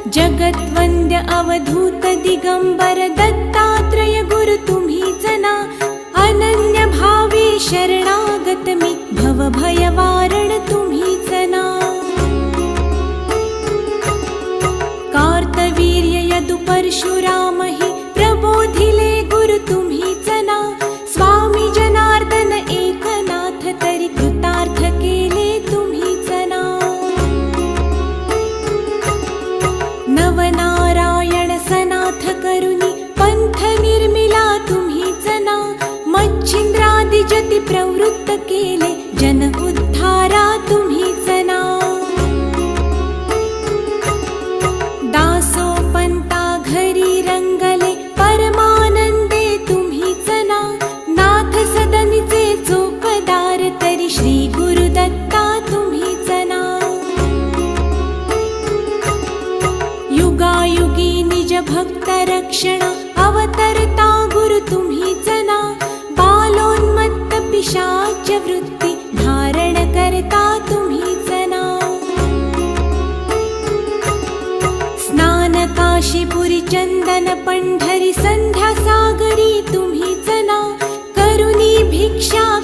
जगद्वन्द्य अवधूत दिगंबर दत्तात्रय गुरु तुम्हीच ना. अनन्य भावे शरणागत मी भव भय वारण तुम्हीच ना. कार्तवीर्य यदु परशुराम हि प्रबोधिले गुरु तुम्हीच ना. स्वामी जनार्दन एकनाथ तरी कृतार्थ केले तुम्हीच ना. नवनारायण सनाथ करुणी पंथ निर्मिला तुम्हीच ना. मच्छिंद्रादि जति प्रवृत्त केले जन उद्धारा तुम्हीच ना. दासोपंता घरी रंगले परमानंदे तुम्हीच ना. नाथ सदनीचे चोपदार तरी श्री गुरुदत्ता तुम्हीच ना. युगायुगी निज भक्त रक्षण अवतरता गुरु तुम्हीच ना. बालोन्मत्त पिशाच वृत्ती धारण करता तुम्हीच ना. स्नान काशीपुरी चंदन पंढरी संध्या सागरी तुम्हीच ना. करुणी भिक्षा